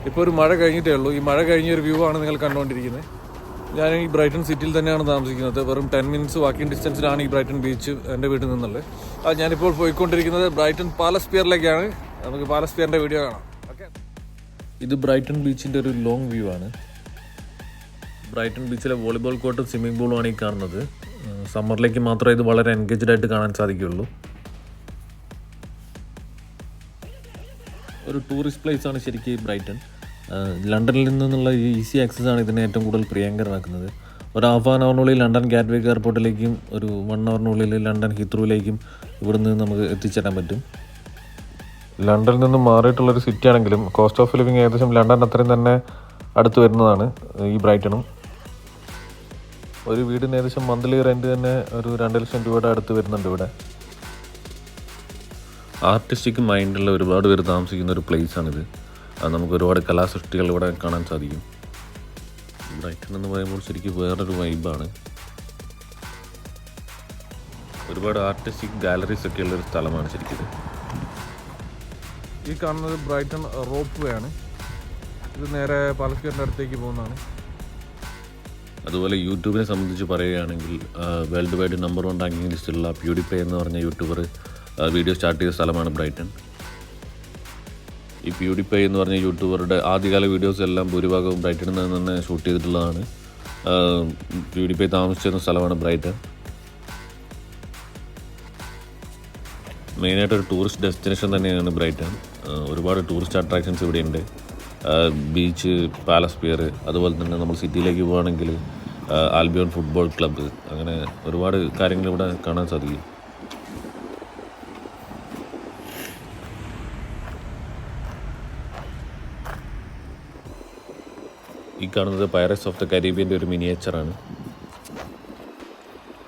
ഇപ്പോൾ ഒരു മഴ കഴിഞ്ഞിട്ടേ ഉള്ളൂ. ഈ മഴ കഴിഞ്ഞൊരു വ്യൂ ആണ് നിങ്ങൾ കണ്ടുകൊണ്ടിരിക്കുന്നത്. ഞാൻ ഈ ബ്രൈറ്റൺ സിറ്റിയിൽ തന്നെയാണ് താമസിക്കുന്നത്. വെറും 10 മിനിറ്റ്സ് വാക്കിംഗ് ഡിസ്റ്റൻസിലാണ് ഈ ബ്രൈറ്റൺ ബീച്ച് എൻ്റെ വീട്ടിൽ നിന്നുള്ളത്. ഞാനിപ്പോൾ പോയിക്കൊണ്ടിരിക്കുന്നത് ബ്രൈറ്റൺ പാലസ് പിയറിലേക്കാണ്. നമുക്ക് പാലസ് പിയറിൻ്റെ വീഡിയോ കാണാം. ഓക്കെ, ഇത് ബ്രൈറ്റൺ ബീച്ചിൻ്റെ ഒരു ലോങ് വ്യൂ ആണ്. ബ്രൈറ്റൺ ബീച്ചിലെ വോളിബോൾ കോർട്ടും സ്വിമ്മിംഗ് പൂളുമാണ് ഈ കാണുന്നത്. സമ്മറിലേക്ക് മാത്രമേ ഇത് വളരെ എൻഗേജ്ഡ് ആയിട്ട് കാണാൻ സാധിക്കുകയുള്ളൂ. ഒരു ടൂറിസ്റ്റ് പ്ലേസ് ആണ് ശരിക്കും ഈ ബ്രൈറ്റൺ. ലണ്ടനിൽ നിന്നുള്ള ഈസി ആക്സസ് ആണ് ഇതിനെ ഏറ്റവും കൂടുതൽ പ്രിയങ്കരമാക്കുന്നത്. ഒരു ഹാഫ് ആൻ അവറിനുള്ളിൽ ലണ്ടൻ ഗാറ്റ്വേക്ക് എയർപോർട്ടിലേക്കും ഒരു 1 അവറിനുള്ളിൽ ലണ്ടൻ ഹീത്രൂവിലേക്കും ഇവിടുന്ന് നമുക്ക് എത്തിച്ചേരാൻ പറ്റും. ലണ്ടനിൽ നിന്നും മാറിയിട്ടുള്ളൊരു സിറ്റി ആണെങ്കിലും കോസ്റ്റ് ഓഫ് ലിവിങ് ഏകദേശം ലണ്ടൻ അത്രയും തന്നെ അടുത്ത് വരുന്നതാണ് ഈ ബ്രൈറ്റണും. ഒരു വീടിന് ഏകദേശം മന്ത്ലി റെൻറ്റ് തന്നെ ഒരു 2 ലക്ഷം രൂപയുടെ അടുത്ത് വരുന്നുണ്ട് ഇവിടെ. ആർട്ടിസ്റ്റിക് മൈൻഡുള്ള ഒരുപാട് പേര് താമസിക്കുന്ന ഒരു പ്ലേസാണിത്. നമുക്ക് ഒരുപാട് കലാസൃഷ്ടികൾ ഇവിടെ കാണാൻ സാധിക്കും. ബ്രൈറ്റൺ എന്ന് പറയുമ്പോൾ ശരിക്കും വേറൊരു വൈബാണ്. ഒരുപാട് ആർട്ടിസ്റ്റിക് ഗാലറീസ് ഒക്കെ ഉള്ളൊരു സ്ഥലമാണ് ശരിക്കും. ഈ കാണുന്നത് ബ്രൈറ്റൺ റോപ്പ് വേ ആണ്. ഇത് നേരെ പാലസ് പിയറിൻ്റെ അടുത്തേക്ക് പോകുന്നതാണ്. അതുപോലെ യൂട്യൂബിനെ സംബന്ധിച്ച് പറയുകയാണെങ്കിൽ വേൾഡ് വൈഡ് നമ്പർ 1 റാങ്കിങ് ലിസ്റ്റിലുള്ള പ്യൂഡിഫൈ എന്ന് പറഞ്ഞ യൂട്യൂബർ വീഡിയോ സ്റ്റാർട്ട് ചെയ്ത സ്ഥലമാണ് ബ്രൈറ്റൺ. ഈ പ്യൂഡിഫൈ എന്ന് പറഞ്ഞ യൂട്യൂബറുടെ ആദ്യകാല വീഡിയോസ് എല്ലാം ഭൂരിഭാഗവും ബ്രൈറ്റണിൽ നിന്ന് തന്നെ ഷൂട്ട് ചെയ്തിട്ടുള്ളതാണ്. പ്യൂഡിഫൈ താമസിച്ചിരുന്ന സ്ഥലമാണ് ബ്രൈറ്റൺ. മെയിനായിട്ടൊരു ടൂറിസ്റ്റ് ഡെസ്റ്റിനേഷൻ തന്നെയാണ് ബ്രൈറ്റൺ. ഒരുപാട് ടൂറിസ്റ്റ് അട്രാക്ഷൻസ് ഇവിടെയുണ്ട്. ബീച്ച്, പാലസ് പിയർ, അതുപോലെ തന്നെ നമ്മൾ സിറ്റിയിലേക്ക് പോവുകയാണെങ്കിൽ ആൽബിയോൺ ഫുട്ബോൾ ക്ലബ്ബ്, അങ്ങനെ ഒരുപാട് കാര്യങ്ങൾ ഇവിടെ കാണാൻ സാധിക്കും. ഈ കാണുന്നത് പൈററ്റ്സ് ഓഫ് ദ കരീബിയൻ്റെ ഒരു മിനിയേച്ചറാണ്.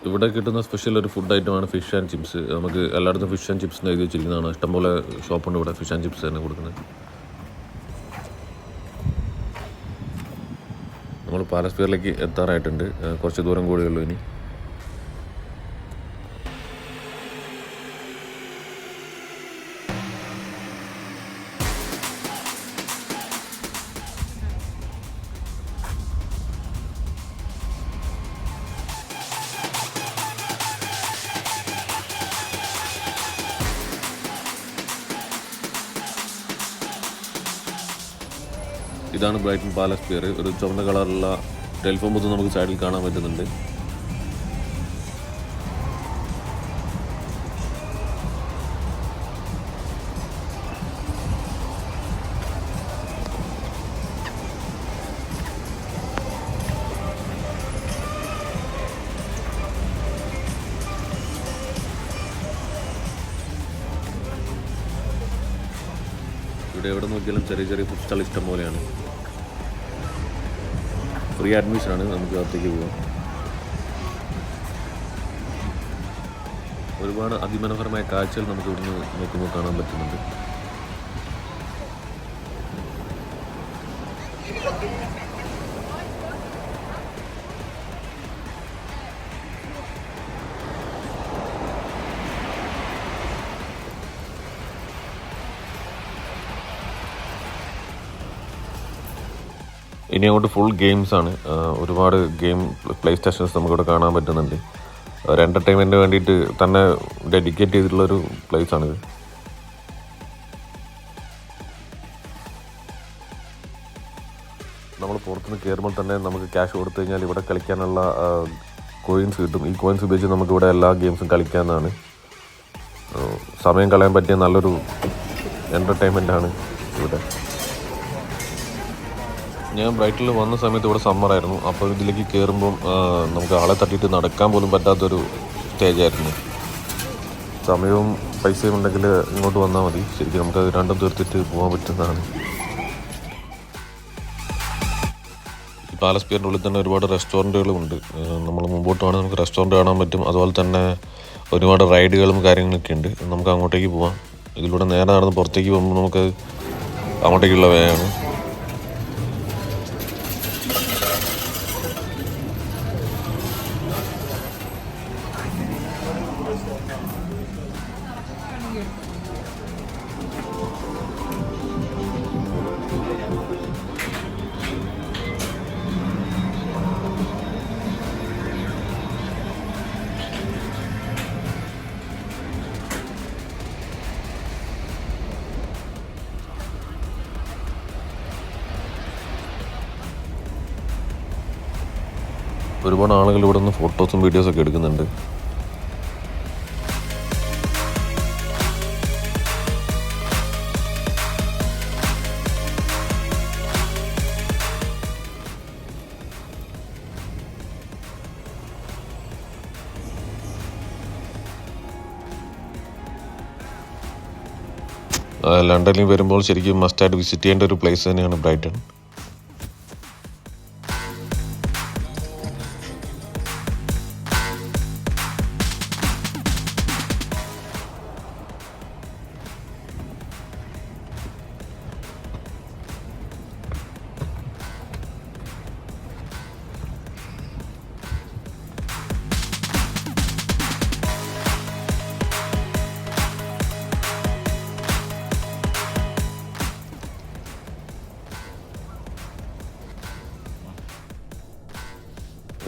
ഇവിടെ കിട്ടുന്ന സ്പെഷ്യൽ ഒരു ഫുഡ് ഐറ്റമാണ് ഫിഷ് ആൻഡ് ചിപ്സ്. നമുക്ക് എല്ലായിടത്തും ഫിഷ് ആൻഡ് ചിപ്സ് എന്ന് എഴുതി വെച്ചിരിക്കുന്നതാണ്. ഇഷ്ടംപോലെ ഷോപ്പുണ്ട് ഇവിടെ ഫിഷ് ആൻഡ് ചിപ്സ് തന്നെ കൊടുക്കുന്നത്. നമ്മൾ പാലസ് പിയറിലേക്ക് എത്താറായിട്ടുണ്ട്. കുറച്ച് ദൂരം കൂടിയുള്ളൂ ഇനി. ഇതാണ് ബ്രൈറ്റൺ പാലസ് പിയർ. ഒരു ചുവന്ന കളറുള്ള ടെലിഫോൺ ബൂത്ത് നമുക്ക് സൈഡിൽ കാണാൻ പറ്റുന്നുണ്ട്. ഇവിടെ എവിടെ നോക്കിയാലും ചെറിയ ചെറിയ ഫുഡ് സ്റ്റാൾ ഇഷ്ടം പോലെയാണ്. ഫ്രീ അഡ്മിഷനാണ്, നമുക്ക് അകത്തേക്ക് പോകാം. ഒരുപാട് അതിമനോഹരമായ കാഴ്ചകൾ നമുക്ക് ഇവിടുന്ന് നോക്കുമ്പോൾ കാണാൻ പറ്റുന്നുണ്ട്. ഇനി അങ്ങോട്ട് ഫുൾ ഗെയിംസാണ്. ഒരുപാട് ഗെയിം പ്ലേ സ്റ്റേഷൻസ് നമുക്കിവിടെ കാണാൻ പറ്റുന്നുണ്ട്. ഒരു എൻ്റർടൈൻമെൻറ്റിന് വേണ്ടിയിട്ട് തന്നെ ഡെഡിക്കേറ്റ് ചെയ്തിട്ടുള്ളൊരു പ്ലേസാണിത്. നമ്മൾ പുറത്തുനിന്ന് കയറുമ്പോൾ തന്നെ നമുക്ക് ക്യാഷ് കൊടുത്തു കഴിഞ്ഞാൽ ഇവിടെ കളിക്കാനുള്ള കോയിൻസ് കിട്ടും. ഈ കോയിൻസ് ഉപയോഗിച്ച് നമുക്കിവിടെ എല്ലാ ഗെയിംസും കളിക്കാവുന്നതാണ്. സമയം കളയാൻ പറ്റിയ നല്ലൊരു എൻ്റർടൈൻമെൻറ്റാണ് ഇവിടെ. ഞാൻ ബ്രൈറ്റണിൽ വന്ന സമയത്ത് ഇവിടെ സമ്മറായിരുന്നു. അപ്പോൾ ഇതിലേക്ക് കയറുമ്പം നമുക്ക് ആളെ തട്ടിയിട്ട് നടക്കാൻ പോലും പറ്റാത്തൊരു സ്റ്റേജായിരുന്നു. സമയവും പൈസയും ഉണ്ടെങ്കിൽ ഇങ്ങോട്ട് വന്നാൽ മതി. ശരിക്കും നമുക്കത് രണ്ടും തീർത്തിട്ട് പോകാൻ പറ്റുന്നതാണ്. ഈ പാലസ് പിയറിൻ്റെ ഉള്ളിൽ തന്നെ ഒരുപാട് റെസ്റ്റോറൻറ്റുകളും ഉണ്ട്. നമ്മൾ മുമ്പോട്ട് വേണമെങ്കിൽ നമുക്ക് റെസ്റ്റോറൻറ്റ് കാണാൻ പറ്റും. അതുപോലെ തന്നെ ഒരുപാട് റൈഡുകളും കാര്യങ്ങളൊക്കെ ഉണ്ട്. നമുക്ക് അങ്ങോട്ടേക്ക് പോവാം. ഇതിലൂടെ നേരെ നടന്ന് പുറത്തേക്ക് പോകുമ്പോൾ നമുക്ക് അങ്ങോട്ടേക്കുള്ള വേയാണ്. ഒരുപാട് ആളുകൾ ഇവിടെ നിന്ന് ഫോട്ടോസും വീഡിയോസൊക്കെ എടുക്കുന്നുണ്ട്. ലണ്ടനിൽ വരുമ്പോൾ ശരിക്കും മസ്റ്റായിട്ട് വിസിറ്റ് ചെയ്യേണ്ട ഒരു പ്ലേസ് തന്നെയാണ് ബ്രൈറ്റൺ.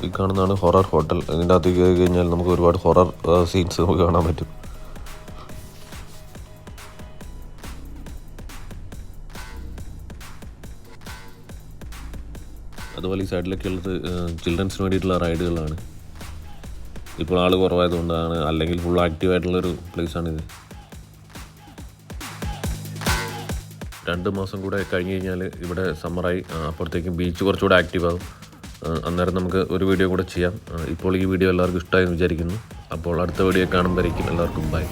ഈ കാണുന്നതാണ് ഹൊറർ ഹോട്ടൽ. ഇതിൻ്റെ അകത്ത് കയറി കഴിഞ്ഞാൽ നമുക്ക് ഒരുപാട് ഹൊറർ സീൻസ് നമുക്ക് കാണാൻ പറ്റും. അതുപോലെ ഈ സൈഡിലൊക്കെ ഉള്ളത് ചിൽഡ്രൻസിന് വേണ്ടിയിട്ടുള്ള റൈഡുകളാണ്. ഇപ്പോൾ ആൾ കുറവായതുകൊണ്ടാണ്, അല്ലെങ്കിൽ ഫുൾ ആക്റ്റീവായിട്ടുള്ളൊരു പ്ലേസാണിത്. 2 മാസം കൂടെ കഴിഞ്ഞ് കഴിഞ്ഞാൽ ഇവിടെ സമ്മറായി, അപ്പോഴത്തേക്കും ബീച്ച് കുറച്ചുകൂടെ ആക്റ്റീവ് ആകും. അന്നേരം നമുക്ക് ഒരു വീഡിയോ കൂടെ ചെയ്യാം. ഇപ്പോൾ ഈ വീഡിയോ എല്ലാവർക്കും ഇഷ്ടമായി എന്ന് വിചാരിക്കുന്നു. അപ്പോൾ അടുത്ത വീഡിയോ കാണുമ്പോഴേക്കും എല്ലാവർക്കും ബൈ.